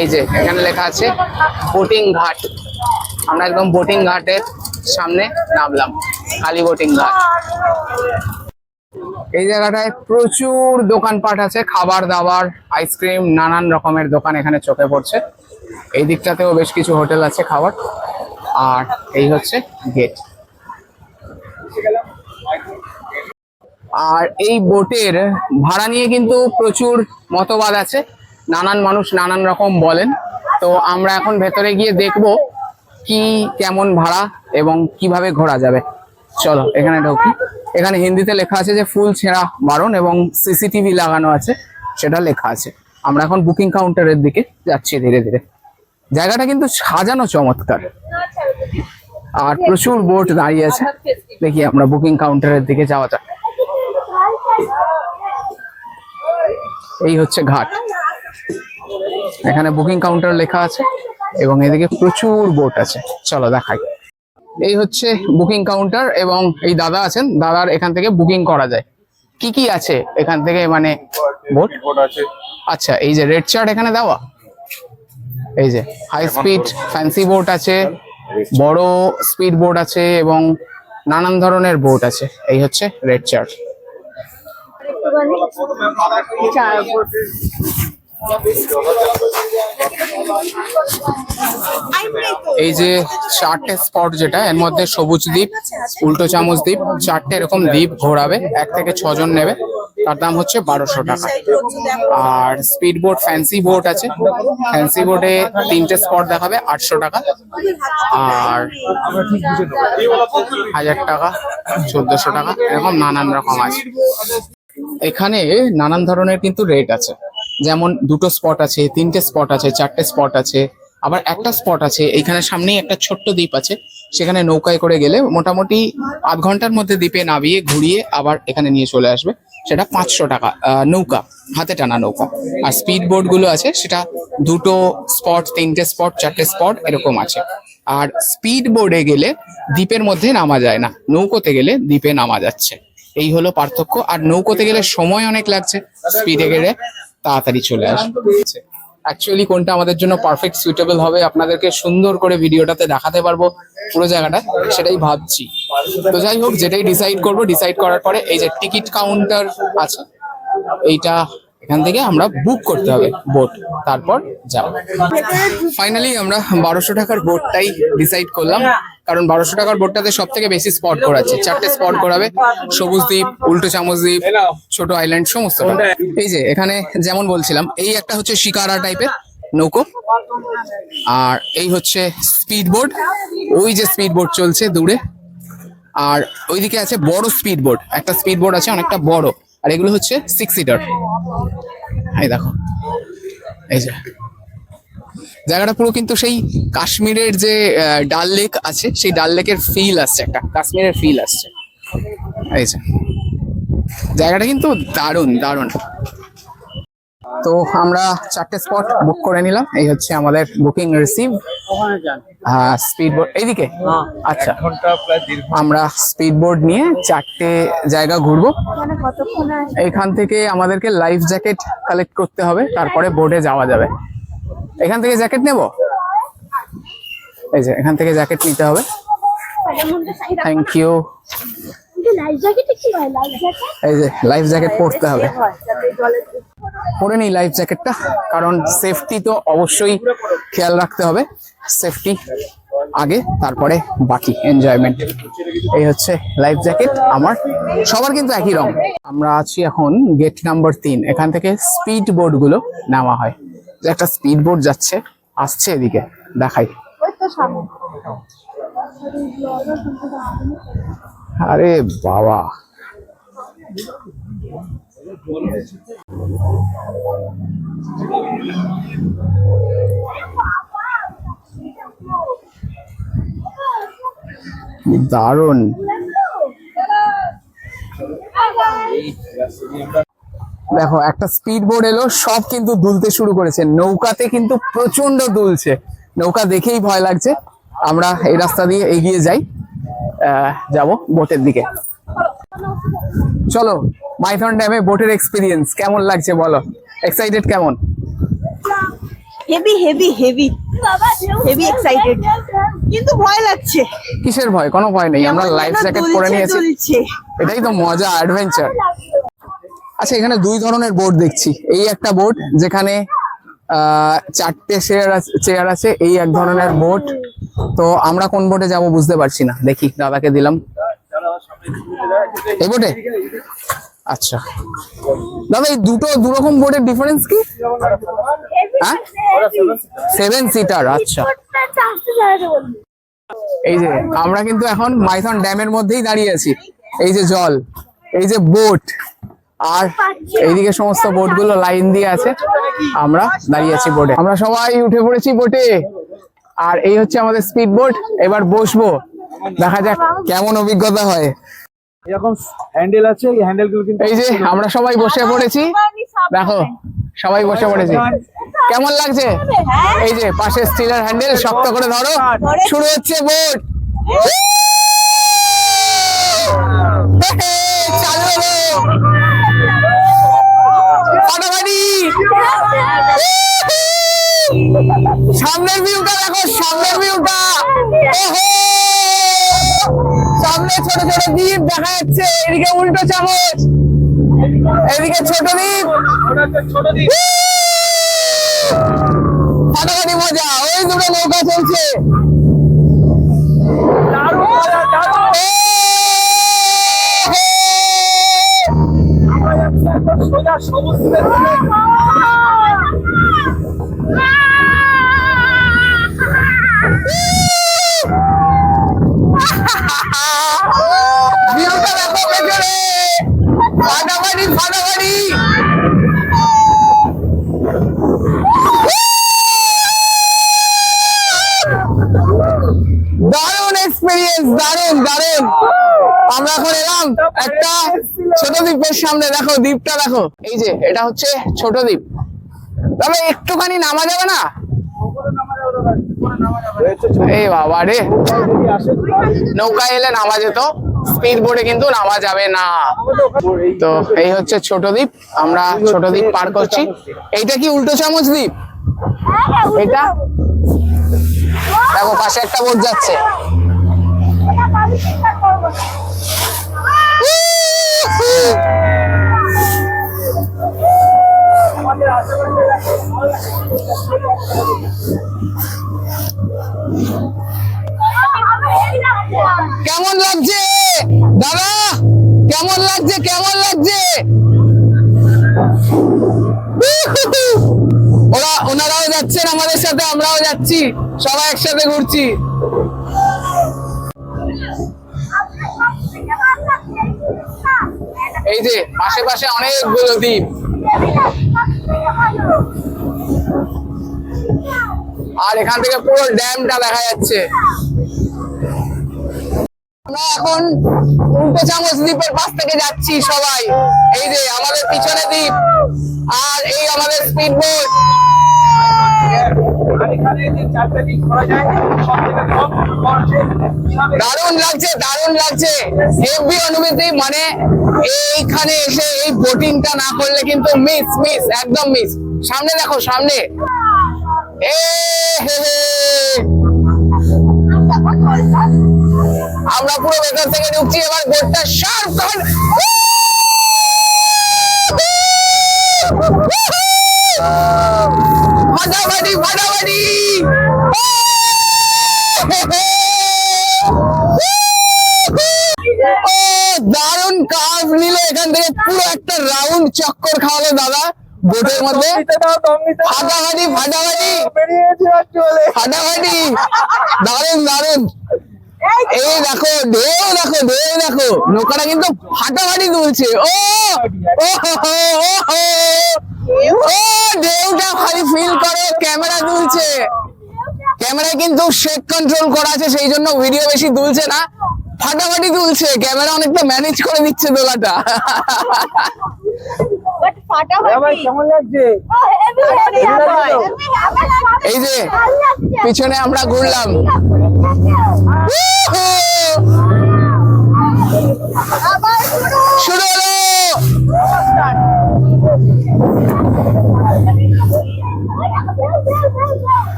এই যে এখানে লেখা আছে বোটিং ঘাট। আমরা একদম বোটিং ঘাটের সামনে নামলাম, কালী বোটিং ঘাট। এই জায়গাটায় প্রচুর দোকানপাট আছে, খাবার দাবার, আইসক্রিম, নানান রকমের দোকান এখানে চোখে পড়ছে। এই দিকটাতেও বেশ কিছু হোটেল আছে খাবার। আর এই হচ্ছে গেট। আর এই বোটের ভাড়া নিয়ে কিন্তু প্রচুর মতবাদ আছে, নানান মানুষ নানান রকম বলেন। তো আমরা এখন ভেতরে গিয়ে দেখব কি কেমন ভাড়া এবং কিভাবে ঘোরা যাবে। চলো এখানে ঢুকি। এখানে হিন্দিতে লেখা আছে যে ফুল ছেঁড়া বারণ এবং সিসিটিভি লাগানো আছে, সেটা লেখা আছে। আমরা এখন বুকিং কাউন্টারের দিকে যাচ্ছি ধীরে ধীরে। জায়গাটা কিন্তু সাজানো চমৎকার, আর প্রচুর বোট দাঁড়িয়ে আছে। দেখি আমরা বুকিং কাউন্টারের দিকে যাওয়া যাক। এই হচ্ছে ঘাট, এখানে বুকিং কাউন্টার লেখা আছে এবং এদিকে প্রচুর বোট আছে। চলো দেখাই। এই হচ্ছে বুকিং কাউন্টার এবং এই দাদা আছেন, দাদার এখান থেকে বুকিং করা যায়। কি কি আছে এখান থেকে, মানে বোট আছে? আচ্ছা, এই যে রেড চার্ট এখানে দেওয়া, এই যে হাই স্পিড ফ্যান্সি বোট আছে, বড় স্পিড বোট আছে এবং নানান ধরনের বোট আছে। এই হচ্ছে রেড চার্ট। এই যে চারটে স্পট, যেটা এর মধ্যে সবুজ দ্বীপ, উল্টো চামচ দ্বীপ, চারটে এরকম দ্বীপ ঘোরাবে। 1 থেকে 6 জন নেবে, তার দাম হচ্ছে 1200 টাকা। আর স্পিড বোট ফ্যান্সি বোট আছে, ফ্যান্সি বোটে 3টে স্পট দেখাবে, 800 টাকা। আর 1000 টাকা, 1400 টাকা, এরকম নানান রকম আছে। এখানে নানান ধরনের কিন্তু রেট আছে, যেমন 2টো স্পট আছে, 3টে স্পট আছে, 4টে স্পট আছে, আবার একটা স্পট আছে। এইখানে সামনেই একটা ছোট্ট দ্বীপ আছে, সেখানে নৌকায় করে গেলে মোটামুটি আধ ঘন্টার মধ্যে দ্বীপে নামিয়ে ঘুরিয়ে আবার এখানে নিয়ে চলে আসবে। সেটা 500 টাকা নৌকা, হাতে টানা নৌকা। আর স্পিড বোট গুলো আছে, সেটা 2টো স্পট, 3টে স্পট, 4টে স্পট এরকম আছে। আর স্পিড বোর্ডে গেলে দ্বীপের মধ্যে নামা যায় না, নৌকোতে গেলে দ্বীপে নামা যাচ্ছে। এই হলো পার্থক্য। আর নৌকোতে গেলে সময় অনেক লাগছে, স্পিডে গেলে তাড়াতাড়ি চলে আসছে। অ্যাকচুয়ালি কোনটা আমাদের জন্য পারফেক্ট সুইটেবল হবে, আপনাদেরকে সুন্দর করে ভিডিওটাতে দেখাতে পারবো পুরো জায়গাটা, সেটাই ভাবছি। তো যাই হোক, যেটাই ডিসাইড করবো, ডিসাইড করার পরে এই যে টিকিট কাউন্টার আছে, এইটা এখান থেকে আমরা বুক করতে হবে বোট, তারপর যাব। ফাইনালি আমরা 1200 টাকার বোটটাই ডিসাইড করলাম, কারণ 1200 টাকার বোটটাতে সব থেকে বেশি স্পট ঘোরাচ্ছে। 4টে স্পট ঘোরাবে, সবুজ দ্বীপ, উল্টো চামচ দ্বীপ, ছোট আইল্যান্ড, সমস্ত। এই যে এখানে যেমন বলছিলাম, এই একটা হচ্ছে শিকারা টাইপের নৌকো, আর এই হচ্ছে স্পিড বোট, ওই যে স্পিড বোট চলছে দূরে। আর ওইদিকে আছে বড় স্পিড বোট, একটা স্পিড বোট আছে অনেকটা বড়। আর এগুলো হচ্ছে 6 সিটার। এই দেখো, এই যে জায়গাটা পুরো কিন্তু সেই কাশ্মীরের যে ডাল লেক আছে, সেই ডাল লেকের ফিল আসছে, একটা কাশ্মীরের ফিল আসছে। এই যে জায়গাটা কিন্তু দারুণ দারুণ। তো আমরা 4টে স্পট বুক করে নিলাম। এই হচ্ছে আমাদের বুকিং রিসিভ। স্পিড বোট এইদিকে, আচ্ছা। আমরা স্পিড বোট নিয়ে 4টে জায়গা ঘুরবো। এখান থেকে আমাদেরকে লাইফ জ্যাকেট কালেক্ট করতে হবে, তারপরে বোটে যাওয়া যাবে। এখান থেকে জ্যাকেট নেব, এই যে এখান থেকে জ্যাকেট নিতে হবে। Thank you. এই যে লাইফ জ্যাকেট পরতে হবে, পরে নিই লাইফ জ্যাকেটটা, কারণ সেফটি তো অবশ্যই খেয়াল রাখতে হবে। সেফটি আগে, তারপরে বাকি এনজয়মেন্ট। এই হচ্ছে লাইফ জ্যাকেট আমার, সবার কিন্তু একই রং। আমরা আছি এখন গেট নাম্বার 3, এখান থেকে স্পিড বোট গুলো নেওয়া হয়। একটা স্পিড বোট যাচ্ছে, আসছে এদিকে, দেখাই। আরে বাবা, দারুণ। দেখো একটা স্পিড বোট এলো, সব কিন্তু দুলতে শুরু করেছে। নৌকাতে কিন্তু প্রচন্ড দুলছে, নৌকা দেখেই ভয় লাগছে। আমরা এই রাস্তা দিয়ে এগিয়ে যাই, যাব বোটের দিকে। চলো, মাইথন ড্যামে বোটের এক্সপিরিয়েন্স কেমন লাগছে বলো, এক্সাইটেড কেমন? Heavy heavy heavy heavy excited, কিন্তু ভয় লাগছে। কিসের ভয়? কোনো ভয় নেই, আমরা লাইফ জ্যাকেট পরে নিয়েছি, দুলছে। এটাই তো মজা, অ্যাডভেঞ্চার। আচ্ছা, এখানে দুই ধরনের বোর্ড দেখছি। এই একটা বোর্ড যেখানে 4টে চেয়ার আছে, এই এক ধরনের বোর্ড। তো আমরা কোন বোর্ডে যাব বুঝতে পারছি না, দেখি দাদাকে দিলাম এই বোর্ডে। আচ্ছা দাদা, এই দুরকম বোর্ডের ডিফারেন্স কি? হ্যাঁ, 7 সিটার। আচ্ছা, এই যে আমরা কিন্তু এখন মাইথন ড্যামের মধ্যেই দাঁড়িয়ে আছি। এই যে জল, এই যে বোট, আর এইদিকে সমস্ত বোট গুলো লাইন দিয়ে আছে, আমরা দাঁড়িয়ে আছি বোটে। আমরা সবাই উঠে পড়েছি বোটে, আর এই হচ্ছে আমাদের স্পিড বোট। এবার বসবো, দেখা যাক কেমন অভিজ্ঞতা হয়। এরকম হ্যান্ডেল আছে, এই হ্যান্ডেলগুলো কিন্তু এই যে আমরা সবাই বসে পড়েছি, দেখো সবাই বসে পড়েছি। কেমন লাগছে? এই যে পাশে স্টিলের হ্যান্ডেল, শক্ত করে ধরো। শুরু হচ্ছে বোট, চালু হলো, ফাটাফাটি। সামনের ভিউটা দেখো, সামনের ভিউটা, ওহো, সামনে ছোট ছোট দ্বীপ দেখা যাচ্ছে। এদিকে উল্টো চামচ, এদিকে ছোট দ্বীপ, ফাটাফাটি মজা। ওই দুটো নৌকা চলছে, ভিউটা দেখো পেছনে, ফাটাফাটি ফাটাফাটি। দারুণ এক্সপেরিয়েন্স, দারুণ দারুণ। আমরা এখন এলাম একটা ছোট দ্বীপের সামনে, দেখো দ্বীপটা দেখো। এই যে এটা হচ্ছে ছোট দ্বীপ, তবে একটুখানি নামা যাবে না? এই বাবা রে, নৌকায় এলে নামা যেত, স্পিড বোটে কিন্তু নামা যাবে না। তো এই হচ্ছে ছোট দ্বীপ, আমরা ছোট দ্বীপ পার করছি। এইটা কি উল্টো চামচ দ্বীপ? এটা দেখো পাশে একটা বোট যাচ্ছে। কেমন লাগছে দাদা? কেমন লাগছে? কেমন লাগছে? ওনারাও যাচ্ছেন আমাদের সাথে, আমরাও যাচ্ছি, সবাই একসাথে ঘুরছি। এই যে আশেপাশে অনেকগুলো দ্বীপ, আর এখান থেকে পুরো ড্যামটা দেখা যাচ্ছে। আমরা এখন উল্টো চামচ দ্বীপের পাশ থেকে যাচ্ছি সবাই। এই যে আমাদের পিছনে দ্বীপ, আর এই আমাদের স্পিড বোট। দারুণ লাগছে, দারুণ লাগছে, হেভি অনুভূতি। মানে এইখানে এসে এই বোটিংটা না করলে কিন্তু মিস, একদম মিস। সামনে দেখো, সামনে আমরা পুরো ভেতর থেকে ঢুকছি। এবার বোটটা শার্প কর, ফাটাফাটি ফাটাফাটি। ও দারুণ কার্ভ নিল, এখান থেকে পুরো একটা রাউন্ড চক্কর খাওয়ালো দাদা বোটের মধ্যে। ফাটাফাটি ফাটাফাটি ফাটাফাটি, দারুণ দারুণ। এই দেখো ঢেউ, দেখো ঢেউ, দেখো নৌকাটা কিন্তু ফাটাফাটি দুলছে। ও ঢেউটা খালি ফিল করো, ক্যামেরা দুলছে। ক্যামেরায় কিন্তু শেক কন্ট্রোল করা আছে, সেই জন্য ভিডিও বেশি দুলছে না, ফাটাফাটি দুলছে। ক্যামেরা অনেকটা ম্যানেজ করে দিচ্ছে দোলাটা। কেমন লাগছে? এই যে পিছনে আমরা ঘুরলাম, শুরু হলো।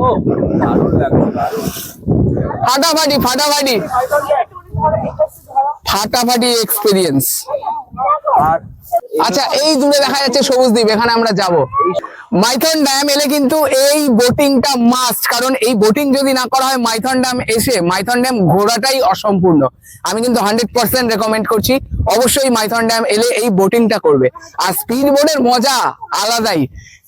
ও দারুণ লাগছে, দারুণ। ফাটাফাটি ফাটাফাটি ফাটাফাটি এক্সপিরিয়েন্স। আর আচ্ছা, এই দূরে দেখা যাচ্ছে সবুজ দ্বীপ, এখানে আমরা যাব। মাইথন ড্যাম এলে কিন্তু এই বোটিংটা মাস্ট, কারণ এই বোটিং যদি না করা হয় মাইথন ড্যাম এসে মাইথন ড্যাম ঘোরাটাই অসম্পূর্ণ। আমি কিন্তু 100% রেকমেন্ড করছি, অবশ্যই মাইথন ড্যাম এলে এই বোটিংটা করবে। আর স্পিড বোর্ডের মজা আলাদাই,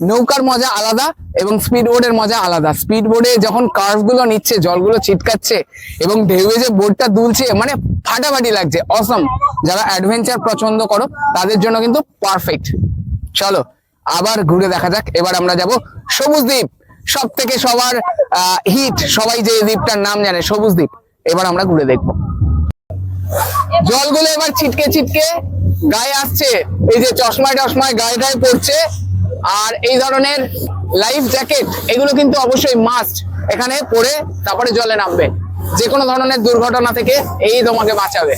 নৌকার মজা আলাদা এবং স্পিড বোর্ডের মজা আলাদা। স্পিড বোর্ডে যখন কার্ভ গুলো নিচ্ছে, জলগুলো ছিটকাচ্ছে এবং ঢেউয়ে যে বোর্ডটা দুলছে, মানে ফাটাফাটি লাগছে, অসম। যারা অ্যাডভেঞ্চার পছন্দ করো তাদের জন্য কিন্তু পারফেক্ট। চলো আবার ঘুরে দেখা যাক। এবার আমরা যাব সবুজ দ্বীপ, সব থেকে সবার হিট, সবাই যে দ্বীপটার নাম জানে সবুজ দ্বীপ। এবার আমরা ঘুরে দেখবো। জলগুলো এবার ছিটকে ছিটকে গায়ে আসছে, এই যে চশমায় টশমায় গায়ে গায়ে পড়ছে। আর এই ধরনের লাইফ জ্যাকেট এগুলো কিন্তু অবশ্যই মাস্ট এখানে পরে তারপরে জলে নামবে। যে কোনো ধরনের দুর্ঘটনা থেকে এই তোমাকে বাঁচাবে।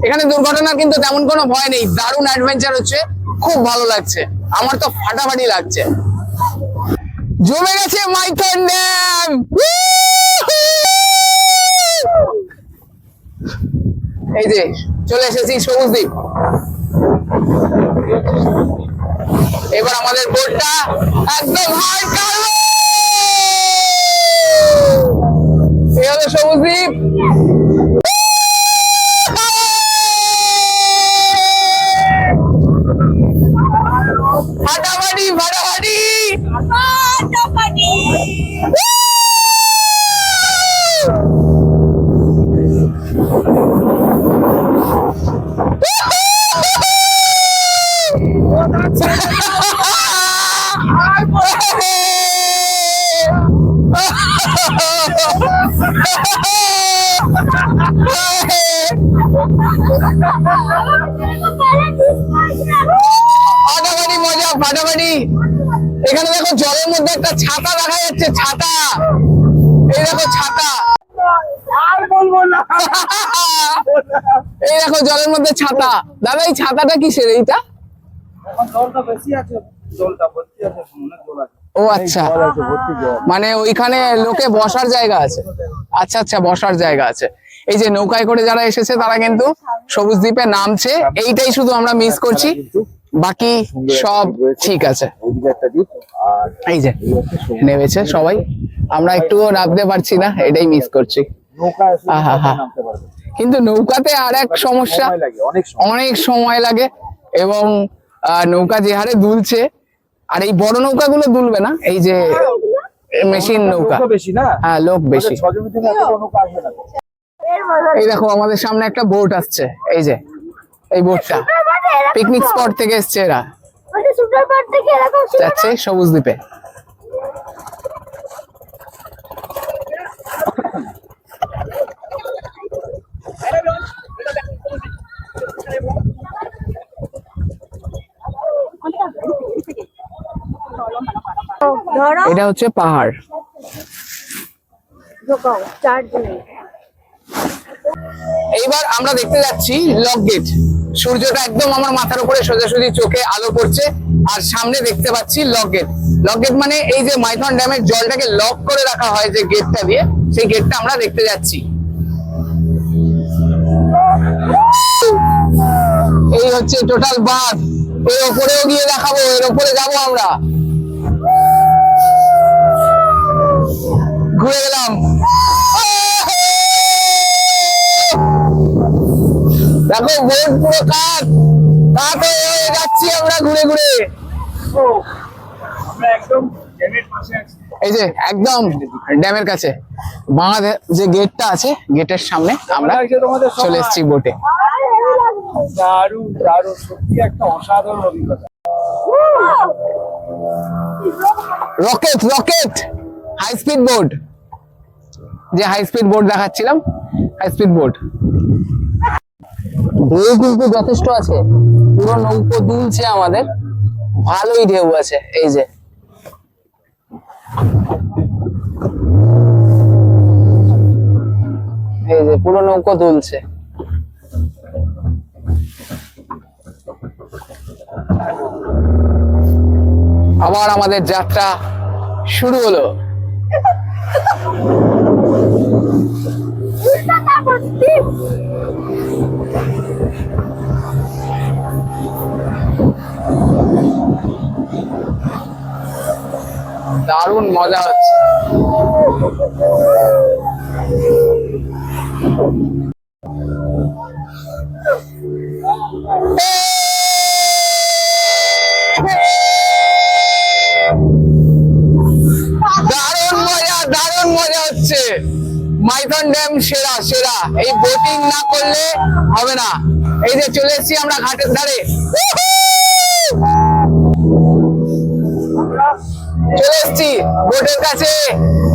এখানে দুর্ঘটনার কিন্তু তেমন কোনো ভয় নেই, দারুণ অ্যাডভেঞ্চার হচ্ছে, খুব ভালো লাগছে, আমার তো ফাটাফাটি লাগছে। জমে গেছে মাইথন ড্যাম। এই যে চলে এসেছি সবুজ দ্বীপ। এবার আমাদের বোটটা একদম হার্ড কারবে। এই হলো সবুজ দ্বীপ। ফাটাফাটি ফাটাফাটি ফাটাফাটি মজা ফাটাফাটি। এখানে দেখো জলের মধ্যে একটা ছাতা দেখা যাচ্ছে, ছাতা, এই দেখো ছাতা। আর বলবো না। এই দেখো জলের মধ্যে ছাতা। দাদা এই ছাতাটা কিসের? এইটা এখন জলটা বেশি আছে, জলটা ভর্তি আছে, অনেক জল আছে। ও আচ্ছা, জল আছে, ভর্তি জল। মানে ওইখানে লোকে বসার জায়গা আছে। আচ্ছা আচ্ছা, বসার জায়গা আছে। এই যে নৌকায় করে যারা এসেছে তারা কিন্তু সবুজ দ্বীপে নামছে, এইটাই শুধু আমরা মিস করছি, বাকি সব ঠিক আছে। ওইদিকে একটা দ্বীপ, আর এই যে নেমেছে সবাই, আমরা একটুও নামতে পারছি না, এটাই মিস করছি। নৌকা আছে, আহা হা। নামতে পারবে। কিন্তু নৌকাতে আর এক সমস্যা, সময় লাগে, অনেক সময়। অনেক সময় লাগে এবং নৌকা যে হারে দুলছে, আর এই বড় নৌকাগুলো দুলবে না, এই যে মেশিন নৌকা, লোকও বেশি না, হ্যাঁ লোক বেশি। 6 জন থেকে এত নৌকা আসবে না। এই দেখো আমাদের সামনে একটা বোট আসছে, এই যে এই বোটটা পিকনিক স্পট থেকে এসছে, এরা যাচ্ছে সবুজ দ্বীপে। এটা হচ্ছে পাহাড়। এইবার আমরা দেখতে যাচ্ছি লক গেট। সূর্যটা একদম আমার মাথার উপরে সোজাসুজি চোখে আলো পড়ছে, আর সামনে দেখতে পাচ্ছি লক গেট। লক গেট মানে এই যে মাইথন ড্যামের জলটাকে লক করে রাখা হয় যে গেটটা দিয়ে, সেই গেটটা আমরা দেখতে যাচ্ছি। এই হচ্ছে টোটাল বাঁধ। এর ওপরেও গিয়ে দেখাবো, এর ওপরে যাবো আমরা। ঘুরে গেলাম, দেখো বোট পুরো কাঠ কাঠ হয়ে যাচ্ছি আমরা ঘুরে ঘুরে। আমরা একদম ড্যামের পাশে আছি। এই যে একদম ড্যামের কাছে বাঁধ, যে গেটটা আছে গেটের সামনে আমরা তোমাদের চলে এসেছি বোটে। দারুণ দারুণ, সত্যি একটা অসাধারণ অভিজ্ঞতা। Rocket rocket high speed boat, যে হাই স্পিড বোট দেখাচ্ছিলাম, হাই স্পিড বোট। ঢেউ কিন্তু যথেষ্ট আছে, পুরো নৌকো দুলছে আমাদের, ভালোই ঢেউ আছে। এই যে পুরো নৌকো দুলছে। আবার আমাদের যাত্রা শুরু হলো। দারুণ মজা হচ্ছে। দারুণ মজা হচ্ছে। মাইথন ড্যাম সেরা সেরা। এই বোটিং না করলে হবে না। এই যে চলে এসেছি আমরা ঘাটের ধারে, চলে এসেছি বোটের কাছে,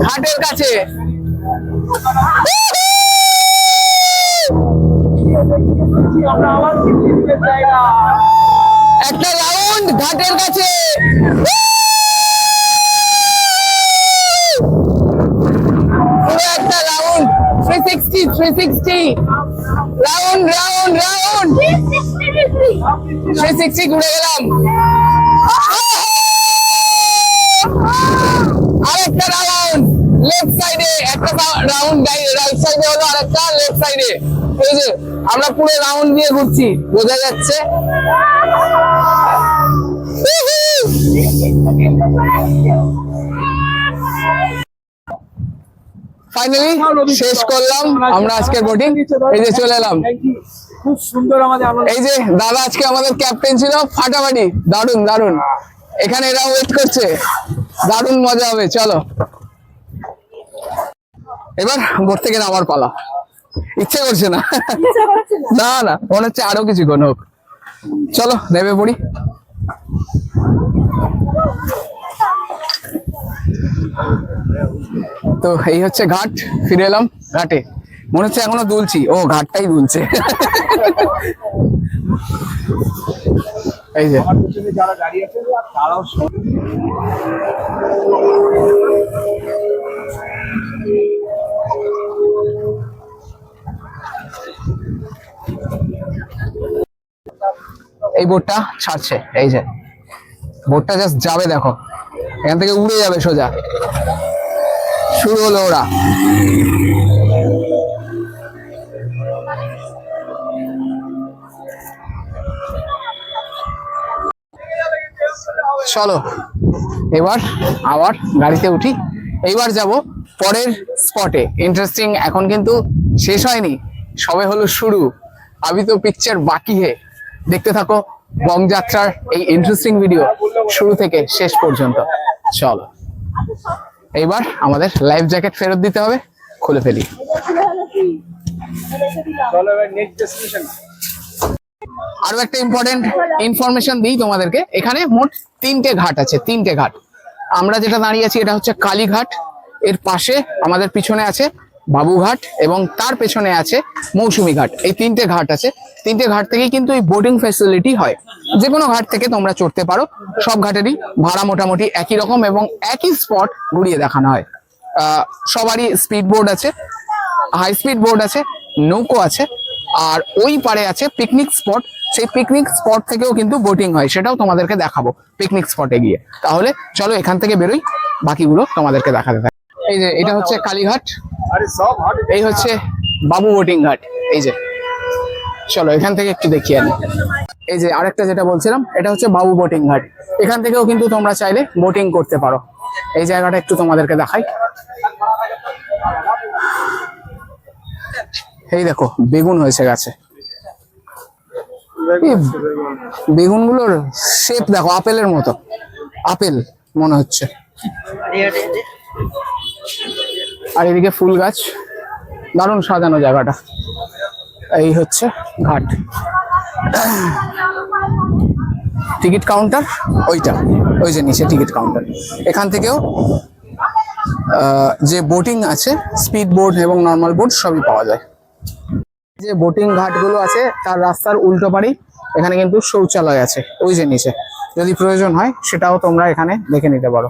ঘাটের কাছে। একটা রাউন্ড ঘাটের কাছে। পুরো একটা রাউন্ড 360 রাউন্ড 360 ঘুরে গেলাম। আরেকটা রাউন্ড লেফট সাইডে, একটা রাউন্ড রাইট সাইডে হলো, আরেকটা লেফট সাইডে। এই যে আমরা পুরো রাউন্ড দিয়ে ঘুরছি, বোঝা যাচ্ছে। ফাইনালি শেষ করলাম আমরা আজকের বোটিং। এই যে চলে এলাম। খুব সুন্দর আমাদের আনন্দ। এই যে দাদা আজকে আমাদের ক্যাপ্টেন ছিল, ফাটাফাটি, দারুন দারুন। এখানে এরা ওয়েট করছে, দারুণ মজা হবে। চলো এবার বোট থেকে নামার পালা। ইচ্ছে করছে না, না না, মনে হচ্ছে আরো কিছুক্ষণ হোক। চলো নেমে পড়ি। তো এই হচ্ছে ঘাট, ফিরে এলাম ঘাটে। মনে হচ্ছে এখনো দুলছি, ও ঘাটটাই দুলছে। এই যে আমার পিছনে যারা দাঁড়িয়ে আছে তারাও এই বোটটা ছাড়ছে, এই যে বোটটা জাস্ট যাবে, দেখো এখান থেকে উড়ে যাবে সোজা। শুরু হলো ওরা। চলো এবার আবার গাড়িতে উঠি। এইবার যাব পরের স্পটে। ইন্টারেস্টিং, এখন কিন্তু শেষ হয়নি, সবে হলো শুরু। আবি তো পিকচার বাকি হে। দেখতে থাকো বংযাত্রার এই ইন্টারেস্টিং ভিডিও শুরু থেকে শেষ পর্যন্ত। চলো এইবার আমাদের লাইফ জ্যাকেট ফেরত দিতে হবে, খুলে ফেলি। চলো এবার নেক্সট ডেস্টিনেশন। আরো একটা ইম্পর্টেন্ট ইনফরমেশন দিই তোমাদেরকে। এখানে মোট 3টে ঘাট আছে, 3টে ঘাট। আমরা যেটা দাঁড়িয়ে আছি এটা হচ্ছে কালীঘাট, এর পাশে আমাদের পিছনে আছে বাবুঘাট এবং তার পেছনে আছে মৌসুমী ঘাট। এই 3টে ঘাট আছে। 3টে ঘাট থেকেই কিন্তু এই বোটিং ফ্যাসিলিটি হয়। যে কোনো ঘাট থেকে তোমরা চড়তে পারো। সব ঘাটেরই ভাড়া মোটামুটি একই রকম এবং একই স্পট ঘুরিয়ে দেখানো হয়। সবারই স্পিড বোর্ড আছে, হাই স্পিড বোর্ড আছে, নৌকো আছে, আর ওই পারে আছে পিকনিক স্পট। সেই পিকনিক স্পট থেকেও কিন্তু বোটিং হয়, সেটাও তোমাদেরকে দেখাবো পিকনিক স্পটে গিয়ে। তাহলে চলো এখান থেকে বেরোই, বাকিগুলো তোমাদেরকে দেখাতে থাকি। এই যে এটা হচ্ছে কালীঘাট, আরে সব হাট। এই হচ্ছে বাবু বোটিং ঘাট। এই যে চলো এখান থেকে একটু দেখিয়ে আনি। এই যে আরেকটা যেটা বলছিলাম, এটা হচ্ছে বাবু বোটিং ঘাট। এখান থেকেও কিন্তু তোমরা চাইলে বোটিং করতে পারো। এই জায়গাটা একটু তোমাদেরকে দেখাই। এই দেখো বেগুন হয়েছে গাছে। বেগুনগুলোর শেপ দেখো, আপেলের মতো, আপেল মনে হচ্ছে। আর এদিকে ফুল গাছ, দারুণ সাজানো জায়গাটা। এই হচ্ছে ঘাট। টিকিট কাউন্টার ওইটা, ওই যে নিচে টিকিট কাউন্টার। এখান থেকেও যে বোটিং আছে, স্পিড বোট এবং নর্মাল বোট সবই পাওয়া যায়। যে বোটিং ঘাটগুলো আছে তার রাস্তার উল্টো পারেই এখানে কিন্তু শৌচালয় আছে, ওই যে নিচে। যদি প্রয়োজন হয় সেটাও তোমরা এখানে দেখে নিতে পারো।